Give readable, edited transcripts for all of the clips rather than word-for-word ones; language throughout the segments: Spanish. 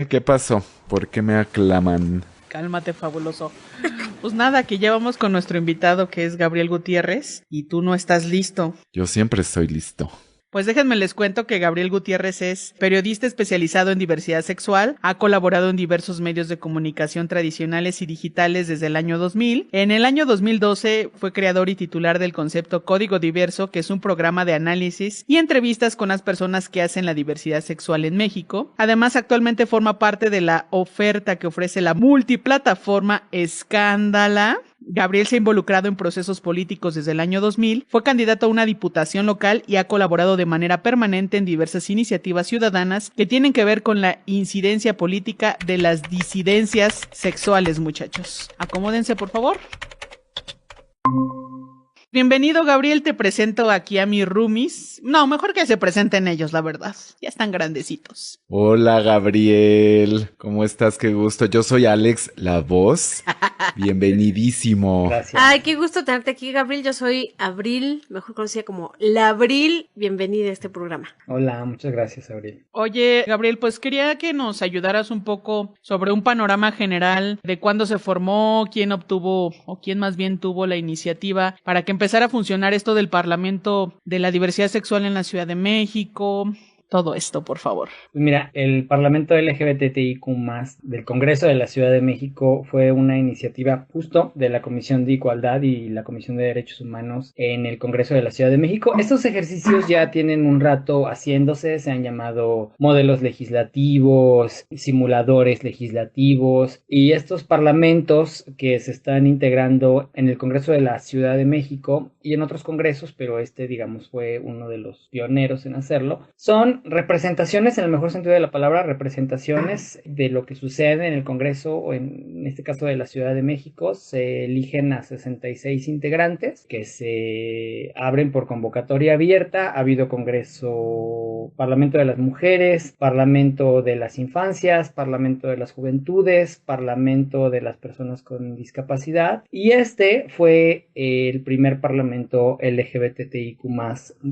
¿Qué pasó? ¿Por qué me aclaman? Cálmate, fabuloso. Pues nada, que ya vamos con nuestro invitado que es Gabriel Gutiérrez y tú no estás listo. Yo siempre estoy listo. Pues déjenme les cuento que Gabriel Gutiérrez es periodista especializado en diversidad sexual, ha colaborado en diversos medios de comunicación tradicionales y digitales desde el año 2000. En el año 2012 fue creador y titular del concepto Código Diverso, que es un programa de análisis y entrevistas con las personas que hacen la diversidad sexual en México. Además, actualmente forma parte de la oferta que ofrece la multiplataforma Escándala. Gabriel se ha involucrado en procesos políticos desde el año 2000, fue candidato a una diputación local y ha colaborado de manera permanente en diversas iniciativas ciudadanas que tienen que ver con la incidencia política de las disidencias sexuales, muchachos. Acomódense, por favor. Bienvenido, Gabriel, te presento aquí a mis roomies. No, mejor que se presenten ellos, la verdad. Ya están grandecitos. Hola, Gabriel. ¿Cómo estás? Qué gusto. Yo soy Alex, la voz. Bienvenidísimo. Gracias. Ay, qué gusto tenerte aquí, Gabriel. Yo soy Abril, mejor conocida como La Abril. Bienvenida a este programa. Hola, muchas gracias, Abril. Oye, Gabriel, pues quería que nos ayudaras un poco sobre un panorama general de cuándo se formó, quién obtuvo o quién más bien tuvo la iniciativa para que empezara a funcionar esto del Parlamento de la Diversidad Sexual en la Ciudad de México. Todo esto, por favor. Pues mira, el Parlamento LGBTIQ+, del Congreso de la Ciudad de México fue una iniciativa justo de la Comisión de Igualdad y la Comisión de Derechos Humanos en el Congreso de la Ciudad de México. Estos ejercicios ya tienen un rato haciéndose, se han llamado modelos legislativos, simuladores legislativos, y estos parlamentos que se están integrando en el Congreso de la Ciudad de México y en otros congresos, pero este, digamos, fue uno de los pioneros en hacerlo, son representaciones, en el mejor sentido de la palabra, representaciones de lo que sucede en el Congreso, o en este caso de la Ciudad de México. Se eligen a 66 integrantes que se abren por convocatoria abierta. Ha habido Congreso, Parlamento de las Mujeres, Parlamento de las Infancias, Parlamento de las Juventudes, Parlamento de las Personas con Discapacidad, y este fue el primer Parlamento LGBTIQ+,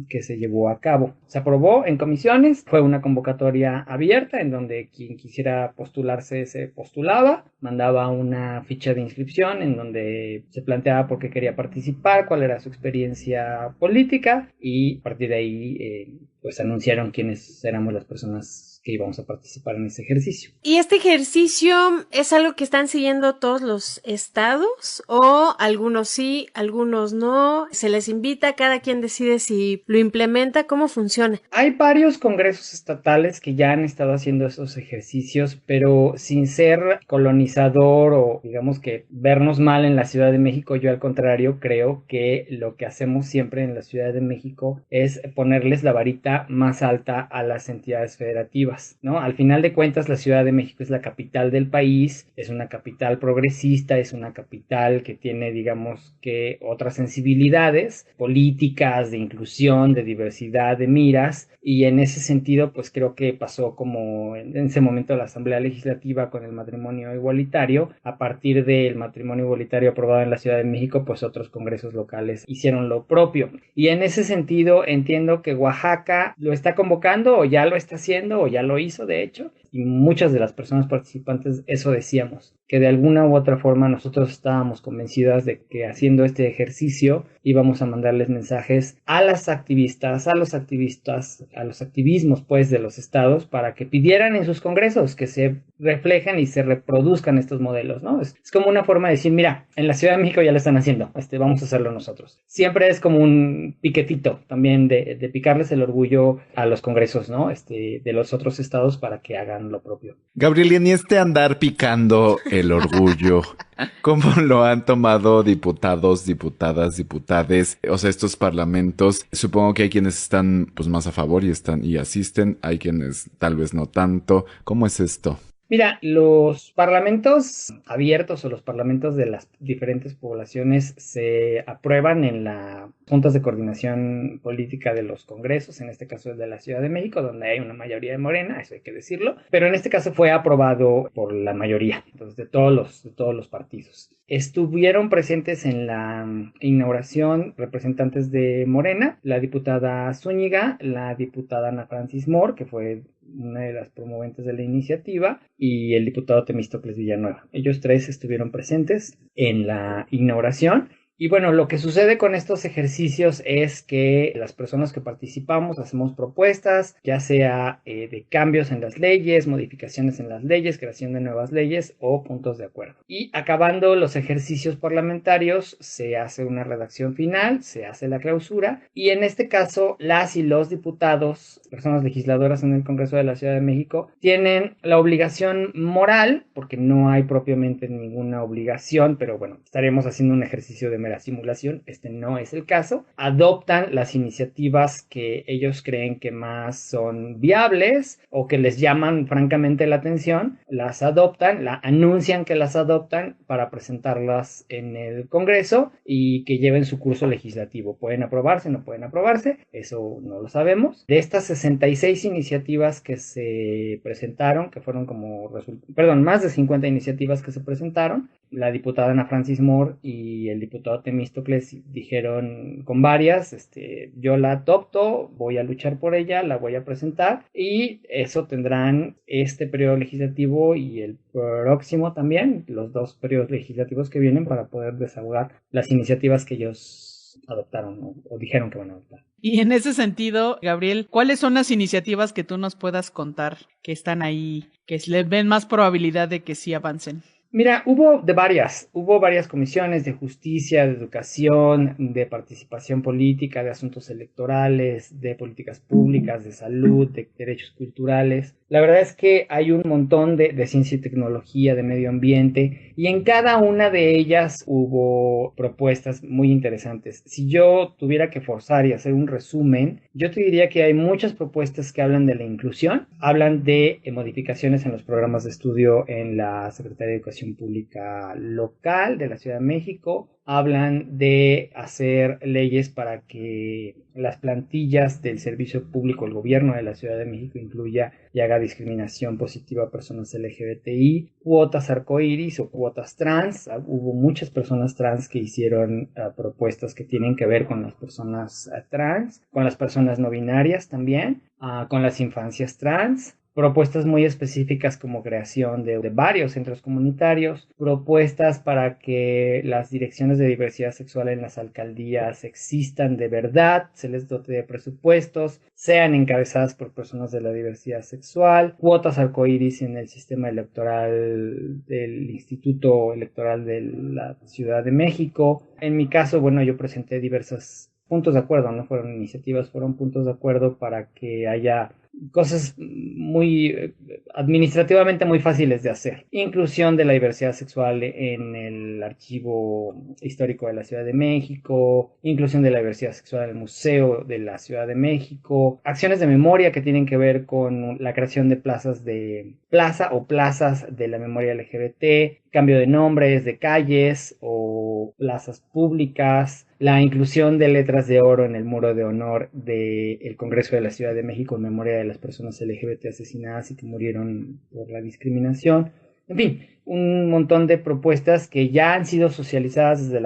que se llevó a cabo. Se aprobó en comisiones, fue una convocatoria abierta en donde quien quisiera postularse se postulaba, mandaba una ficha de inscripción en donde se planteaba por qué quería participar, cuál era su experiencia política, y a partir de ahí pues anunciaron quiénes éramos las personas que íbamos a participar en ese ejercicio. ¿Y este ejercicio es algo que están siguiendo todos los estados? ¿O algunos sí, algunos no? ¿Se les invita? ¿Cada quien decide si lo implementa? ¿Cómo funciona? Hay varios congresos estatales que ya han estado haciendo esos ejercicios, pero sin ser colonizador o digamos que vernos mal en la Ciudad de México. Yo al contrario creo que lo que hacemos siempre en la Ciudad de México es ponerles la varita más alta a las entidades federativas, ¿no? Al final de cuentas, la Ciudad de México es la capital del país, es una capital progresista, es una capital que tiene, digamos, que otras sensibilidades políticas, de inclusión, de diversidad de miras, y en ese sentido, pues creo que pasó como en ese momento la Asamblea Legislativa con el matrimonio igualitario. A partir del matrimonio igualitario aprobado en la Ciudad de México, pues otros congresos locales hicieron lo propio, y en ese sentido entiendo que Oaxaca lo está convocando, o ya lo está haciendo, o ya lo hizo de hecho, y muchas de las personas participantes eso decíamos, que de alguna u otra forma nosotros estábamos convencidas de que haciendo este ejercicio íbamos a mandarles mensajes a las activistas, a los activistas, a los activismos pues de los estados, para que pidieran en sus congresos que se reflejen y se reproduzcan estos modelos, ¿no? Es como una forma de decir, mira, en la Ciudad de México ya lo están haciendo, vamos a hacerlo nosotros. Siempre es como un piquetito también de picarles el orgullo a los congresos, ¿no? De los otros estados para que hagan lo propio. Gabriel, y en este andar picando el orgullo, ¿cómo lo han tomado diputados, diputadas, diputades? O sea, estos parlamentos, supongo que hay quienes están pues más a favor y asisten, hay quienes tal vez no tanto. ¿Cómo es esto? Mira, los parlamentos abiertos o los parlamentos de las diferentes poblaciones se aprueban en las juntas de coordinación política de los congresos, en este caso es de la Ciudad de México, donde hay una mayoría de Morena, eso hay que decirlo, pero en este caso fue aprobado por la mayoría, entonces de todos los partidos. Estuvieron presentes en la inauguración representantes de Morena, la diputada Zúñiga, la diputada Ana Francis Moore, que fue una de las promoventes de la iniciativa, y el diputado Temístocles Villanueva. Ellos tres estuvieron presentes en la inauguración. Y bueno, lo que sucede con estos ejercicios es que las personas que participamos hacemos propuestas, ya sea de cambios en las leyes, modificaciones en las leyes, creación de nuevas leyes o puntos de acuerdo. Y acabando los ejercicios parlamentarios, se hace una redacción final, se hace la clausura, y en este caso las y los diputados, personas legisladoras en el Congreso de la Ciudad de México, tienen la obligación moral, porque no hay propiamente ninguna obligación, pero bueno, estaremos haciendo un ejercicio de mera simulación, este no es el caso, adoptan las iniciativas que ellos creen que más son viables o que les llaman francamente la atención, las adoptan, anuncian que las adoptan para presentarlas en el Congreso y que lleven su curso legislativo. Pueden aprobarse, no pueden aprobarse, eso no lo sabemos. De estas 66 iniciativas que se presentaron, que fueron más de 50 iniciativas que se presentaron, la diputada Ana Francis Moore y el diputado Temístocles dijeron con varias, yo la adopto, voy a luchar por ella, la voy a presentar, y eso tendrán este periodo legislativo y el próximo también, los dos periodos legislativos que vienen, para poder desahogar las iniciativas que ellos adoptaron o dijeron que van a adoptar. Y en ese sentido, Gabriel, ¿cuáles son las iniciativas que tú nos puedas contar que están ahí, que les ven más probabilidad de que sí avancen? Mira, hubo varias comisiones de justicia, de educación, de participación política, de asuntos electorales, de políticas públicas, de salud, de derechos culturales. La verdad es que hay un montón de ciencia y tecnología, de medio ambiente, y en cada una de ellas hubo propuestas muy interesantes. Si yo tuviera que forzar y hacer un resumen, yo te diría que hay muchas propuestas que hablan de la inclusión, hablan de modificaciones en los programas de estudio en la Secretaría de Educación Pública local de la Ciudad de México, hablan de hacer leyes para que las plantillas del servicio público, el gobierno de la Ciudad de México incluya y haga discriminación positiva a personas LGBTI, cuotas arcoíris o cuotas trans. Hubo muchas personas trans que hicieron propuestas que tienen que ver con las personas trans, con las personas no binarias también, con las infancias trans. Propuestas muy específicas como creación de varios centros comunitarios, propuestas para que las direcciones de diversidad sexual en las alcaldías existan de verdad, se les dote de presupuestos, sean encabezadas por personas de la diversidad sexual, cuotas arcoíris en el sistema electoral del Instituto Electoral de la Ciudad de México. En mi caso, bueno, yo presenté diversos puntos de acuerdo, no fueron iniciativas, fueron puntos de acuerdo para que haya cosas muy administrativamente muy fáciles de hacer. Inclusión de la diversidad sexual en el archivo histórico de la Ciudad de México, inclusión de la diversidad sexual en el Museo de la Ciudad de México, acciones de memoria que tienen que ver con la creación de plazas de plazas de la memoria LGBT, cambio de nombres de calles o plazas públicas, la inclusión de letras de oro en el muro de honor del Congreso de la Ciudad de México en memoria de las personas LGBT asesinadas y que murieron por la discriminación. En fin, un montón de propuestas que ya han sido socializadas desde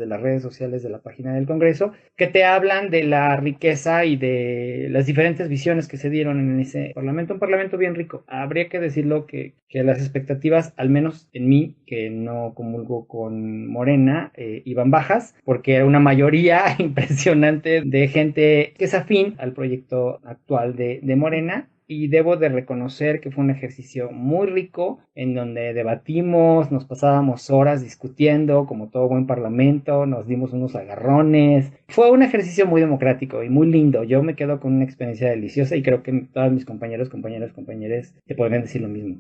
las redes sociales de la página del Congreso, que te hablan de la riqueza y de las diferentes visiones que se dieron en ese Parlamento, un Parlamento bien rico. Habría que decirlo que las expectativas, al menos en mí, que no comulgo con Morena, iban bajas, porque era una mayoría impresionante de gente que es afín al proyecto actual de Morena. Y debo de reconocer que fue un ejercicio muy rico en donde debatimos, nos pasábamos horas discutiendo como todo buen parlamento, nos dimos unos agarrones. Fue un ejercicio muy democrático y muy lindo. Yo me quedo con una experiencia deliciosa y creo que todos mis compañeros te podrían decir lo mismo.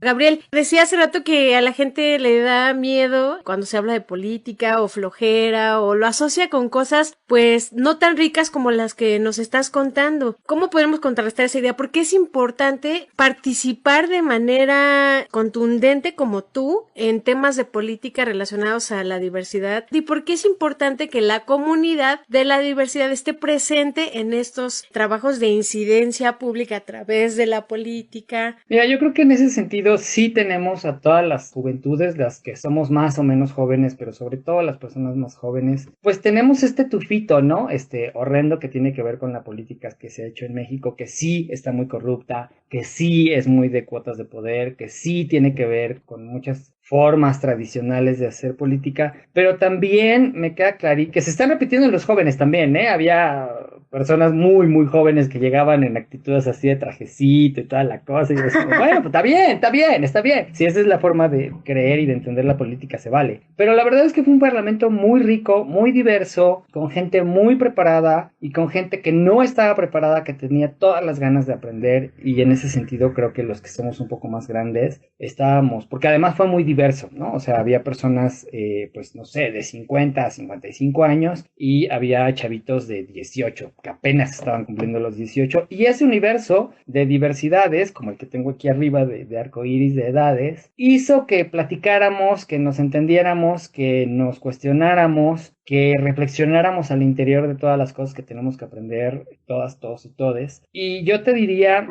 Gabriel, decía hace rato que a la gente le da miedo cuando se habla de política o flojera o lo asocia con cosas pues no tan ricas como las que nos estás contando. ¿Cómo podemos contrarrestar esa idea? Porque es importante participar de manera contundente como tú en temas de política relacionados a la diversidad. ¿Y por qué es importante que la comunidad de la diversidad esté presente en estos trabajos de incidencia pública a través de la política? Mira, yo creo que en ese sentido sentido sí tenemos a todas las juventudes, las que somos más o menos jóvenes, pero sobre todo las personas más jóvenes, pues tenemos este tufito, ¿no? Horrendo que tiene que ver con la política que se ha hecho en México, que sí está muy corrupta, que sí es muy de cuotas de poder, que sí tiene que ver con muchas formas tradicionales de hacer política, pero también me queda claro que se están repitiendo en los jóvenes también, ¿eh? Había personas muy, muy jóvenes que llegaban en actitudes así de trajecito y toda la cosa, y yo decía, bueno, pues está bien. Si esa es la forma de creer y de entender la política, se vale. Pero la verdad es que fue un parlamento muy rico, muy diverso, con gente muy preparada y con gente que no estaba preparada, que tenía todas las ganas de aprender, y en ese sentido creo que los que somos un poco más grandes estábamos, porque además fue muy diverso, ¿no? O sea, había personas, pues no sé, de 50 a 55 años y había chavitos de 18 que apenas estaban cumpliendo los 18, y ese universo de diversidades, como el que tengo aquí arriba de arcoíris de edades, hizo que platicáramos, que nos entendiéramos, que nos cuestionáramos, que reflexionáramos al interior de todas las cosas que tenemos que aprender, todas, todos y todes. Y yo te diría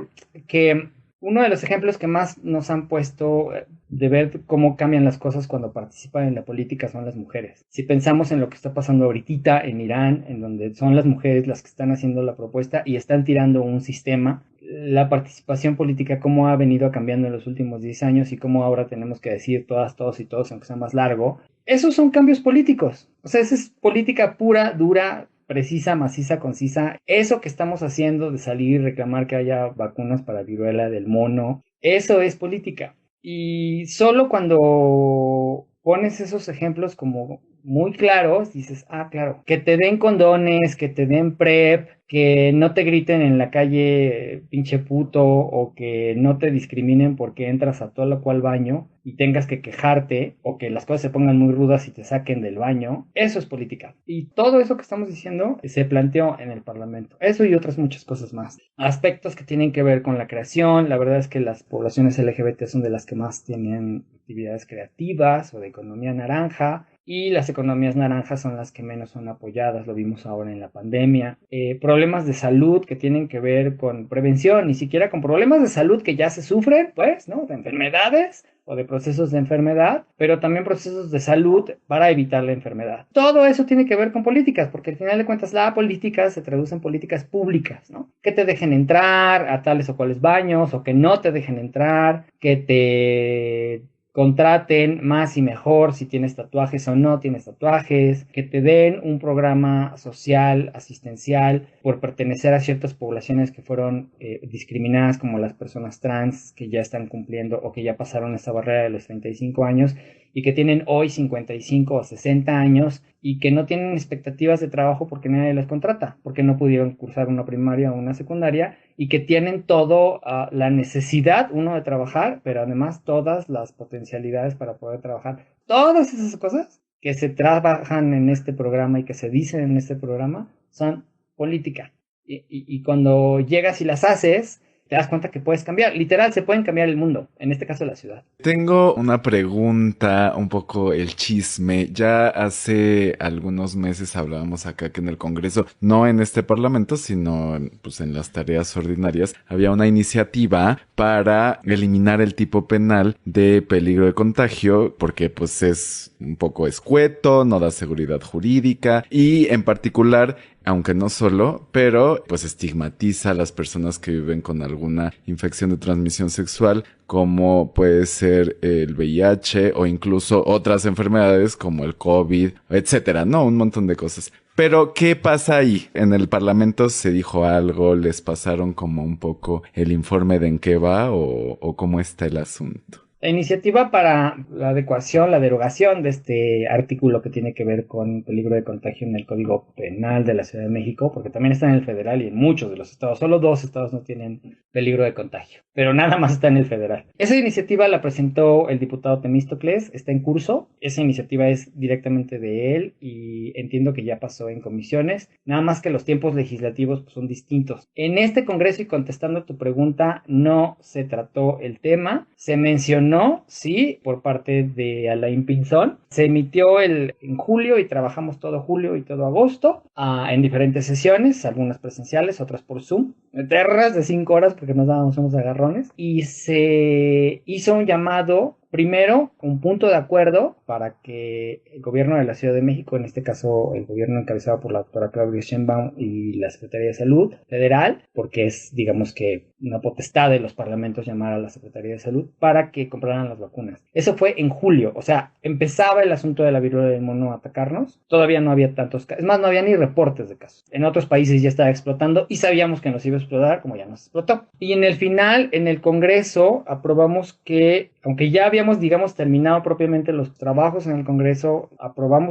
que uno de los ejemplos que más nos han puesto de ver cómo cambian las cosas cuando participan en la política son las mujeres. Si pensamos en lo que está pasando ahorita en Irán, en donde son las mujeres las que están haciendo la propuesta y están tirando un sistema, la participación política, cómo ha venido cambiando en los últimos 10 años y cómo ahora tenemos que decir todas, todos y todos, aunque sea más largo, esos son cambios políticos. O sea, esa es política pura, dura, precisa, maciza, concisa. Eso que estamos haciendo de salir y reclamar que haya vacunas para viruela del mono, eso es política. Y solo cuando pones esos ejemplos como muy claros, dices, ah, claro, que te den condones, que te den PrEP, que no te griten en la calle pinche puto, o que no te discriminen porque entras a todo o cual baño y tengas que quejarte, o que las cosas se pongan muy rudas y te saquen del baño, eso es política. Y todo eso que estamos diciendo se planteó en el Parlamento. Eso y otras muchas cosas más. Aspectos que tienen que ver con la creación. La verdad es que las poblaciones LGBT son de las que más tienen actividades creativas o de economía naranja. Y las economías naranjas son las que menos son apoyadas, lo vimos ahora en la pandemia. Problemas de salud que tienen que ver con prevención, ni siquiera con problemas de salud que ya se sufren, pues, ¿no? De enfermedades o de procesos de enfermedad, pero también procesos de salud para evitar la enfermedad. Todo eso tiene que ver con políticas, porque al final de cuentas la política se traduce en políticas públicas, ¿no? Que te dejen entrar a tales o cuales baños, o que no te dejen entrar, que te contraten más y mejor si tienes tatuajes o no tienes tatuajes, que te den un programa social, asistencial, por pertenecer a ciertas poblaciones que fueron discriminadas, como las personas trans que ya están cumpliendo o que ya pasaron esa barrera de los 35 años y que tienen hoy 55 o 60 años y que no tienen expectativas de trabajo porque nadie les contrata, porque no pudieron cursar una primaria o una secundaria, y que tienen todo la necesidad, uno, de trabajar, pero además todas las potencialidades para poder trabajar. Todas esas cosas que se trabajan en este programa y que se dicen en este programa son política. Y cuando llegas y las haces, te das cuenta que puedes cambiar. Literal, se pueden cambiar el mundo, en este caso la ciudad. Tengo una pregunta, un poco el chisme. Ya hace algunos meses hablábamos acá que en el Congreso, no en este Parlamento, sino pues en las tareas ordinarias, había una iniciativa para eliminar el tipo penal de peligro de contagio, porque pues es un poco escueto, no da seguridad jurídica y en particular, aunque no solo, pero pues estigmatiza a las personas que viven con alguna infección de transmisión sexual, como puede ser el VIH o incluso otras enfermedades como el COVID, etcétera, ¿no? Un montón de cosas. Pero, ¿qué pasa ahí? ¿En el Parlamento se dijo algo? ¿Les pasaron como un poco el informe de en qué va o cómo está el asunto? La iniciativa para la adecuación, la derogación de este artículo que tiene que ver con peligro de contagio en el Código Penal de la Ciudad de México, porque también está en el federal y en muchos de los estados, solo 2 estados no tienen peligro de contagio, pero nada más está en el federal. Esa iniciativa la presentó el diputado Temístocles, está en curso, esa iniciativa es directamente de él y entiendo que ya pasó en comisiones, nada más que los tiempos legislativos pues, son distintos. En este congreso, y contestando tu pregunta, no se trató el tema, se mencionó funcionó, sí, por parte de Alain Pinzón. Se emitió en julio y trabajamos todo julio y todo agosto en diferentes sesiones, algunas presenciales, otras por Zoom, eternas de 5 horas porque nos dábamos unos agarrones. Y se hizo un llamado, primero, un punto de acuerdo para que el gobierno de la Ciudad de México, en este caso el gobierno encabezado por la doctora Claudia Sheinbaum y la Secretaría de Salud Federal, porque es, digamos que, una potestad de los parlamentos llamar a la Secretaría de Salud para que compraran las vacunas. Eso fue en julio, o sea, empezaba el asunto de la viruela del mono a atacarnos, todavía no había tantos casos, es más, no había ni reportes de casos. En otros países ya estaba explotando y sabíamos que nos iba a explotar, como ya nos explotó. Y en el final, en el Congreso, aprobamos que, aunque ya habíamos, digamos, terminado propiamente los trabajos en el Congreso,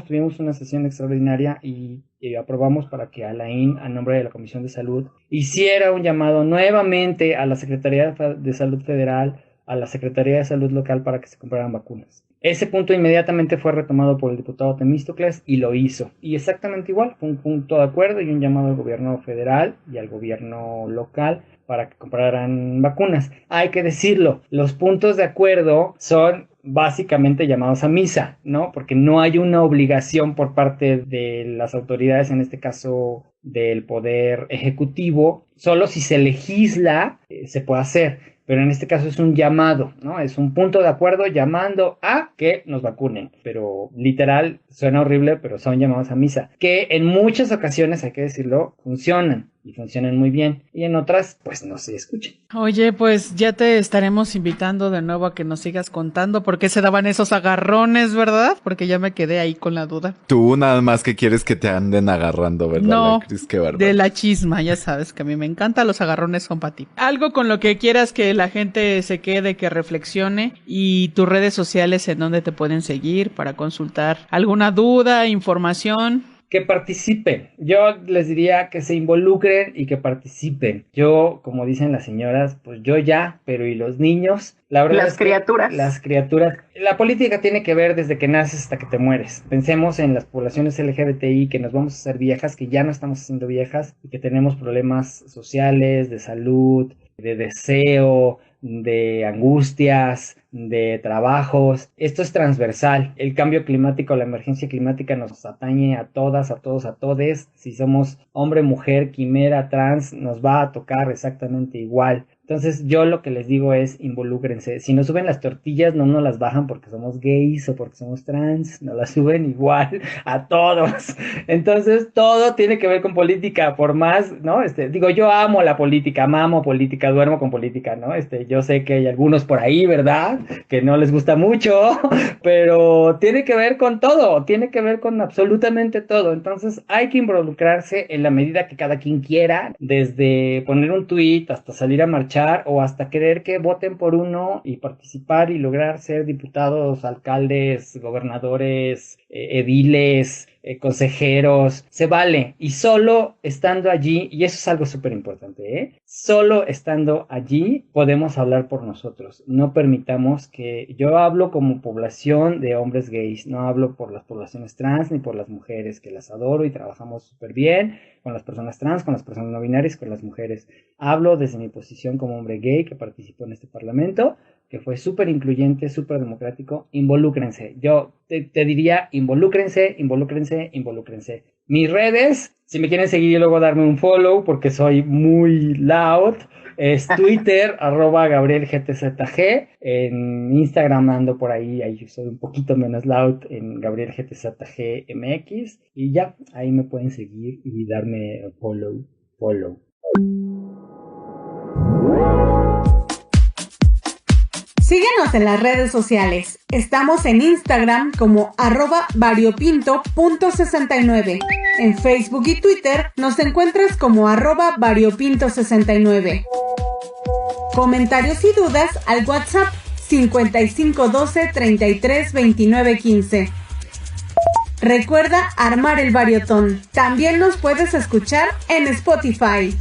tuvimos una sesión extraordinaria y aprobamos para que Alain, a nombre de la Comisión de Salud, hiciera un llamado nuevamente a la Secretaría de Salud Federal, a la Secretaría de Salud Local para que se compraran vacunas. Ese punto inmediatamente fue retomado por el diputado Temístocles y lo hizo. Y exactamente igual, fue un punto de acuerdo y un llamado al gobierno federal y al gobierno local para que compraran vacunas. Hay que decirlo, los puntos de acuerdo son básicamente llamados a misa, ¿no? Porque no hay una obligación por parte de las autoridades, en este caso del Poder Ejecutivo. Solo si se legisla se puede hacer. Pero en este caso es un llamado, ¿no? Es un punto de acuerdo llamando a que nos vacunen. Pero literal, suena horrible, pero son llamados a misa. Que en muchas ocasiones, hay que decirlo, funcionan. Y funcionan muy bien. Y en otras, pues no se escuchan. Oye, pues ya te estaremos invitando de nuevo a que nos sigas contando por qué se daban esos agarrones, ¿verdad? Porque ya me quedé ahí con la duda. Tú nada más que quieres que te anden agarrando, ¿verdad? No, Qué bárbaro. de la chisma, ya sabes que a mí me encanta, los agarrones son para ti. Algo con lo que quieras que la gente se quede, que reflexione, y tus redes sociales en donde te pueden seguir para consultar alguna duda, información. Que participen. Yo les diría que se involucren y que participen. Yo, como dicen las señoras, pues yo ya, pero ¿y los niños? La verdad las criaturas. Las criaturas. La política tiene que ver desde que naces hasta que te mueres. Pensemos en las poblaciones LGBTI, que nos vamos a hacer viejas, que ya no estamos haciendo viejas y que tenemos problemas sociales, de salud, de deseo, de angustias, de trabajos. Esto es transversal. El cambio climático, la emergencia climática nos atañe a todas, a todos, a todes. Si somos hombre, mujer, quimera, trans, nos va a tocar exactamente igual. Entonces yo lo que les digo es involúcrense. Si nos suben las tortillas, no nos las bajan porque somos gays o porque somos trans, nos las suben igual a todos. Entonces todo tiene que ver con política, por más, ¿no? Digo, yo amo la política, mamo política, duermo con política, ¿no? Yo sé que hay algunos por ahí, ¿verdad? Que no les gusta mucho, pero tiene que ver con todo, tiene que ver con absolutamente todo. Entonces hay que involucrarse en la medida que cada quien quiera, desde poner un tuit hasta salir a marchar o hasta querer que voten por uno y participar y lograr ser diputados, alcaldes, gobernadores, ediles, consejeros. Se vale. Y solo estando allí, y eso es algo súper importante, solo estando allí podemos hablar por nosotros. No permitamos que... Yo hablo como población de hombres gays, no hablo por las poblaciones trans ni por las mujeres, que las adoro y trabajamos súper bien con las personas trans, con las personas no binarias, con las mujeres. Hablo desde mi posición como hombre gay que participó en este parlamento, que fue súper incluyente, súper democrático. Involúcrense. Yo te diría, involúcrense. Mis redes, si me quieren seguir y luego darme un follow, porque soy muy loud, es Twitter, @GabrielGTZG. En Instagram ando por ahí soy un poquito menos loud, en GabrielGTZGMX. Y ya, ahí me pueden seguir y darme follow. Síguenos en las redes sociales. Estamos en Instagram como @variopinto.69. En Facebook y Twitter nos encuentras como @variopinto69. Comentarios y dudas al WhatsApp 5512 33 29 15. Recuerda armar el variotón. También nos puedes escuchar en Spotify.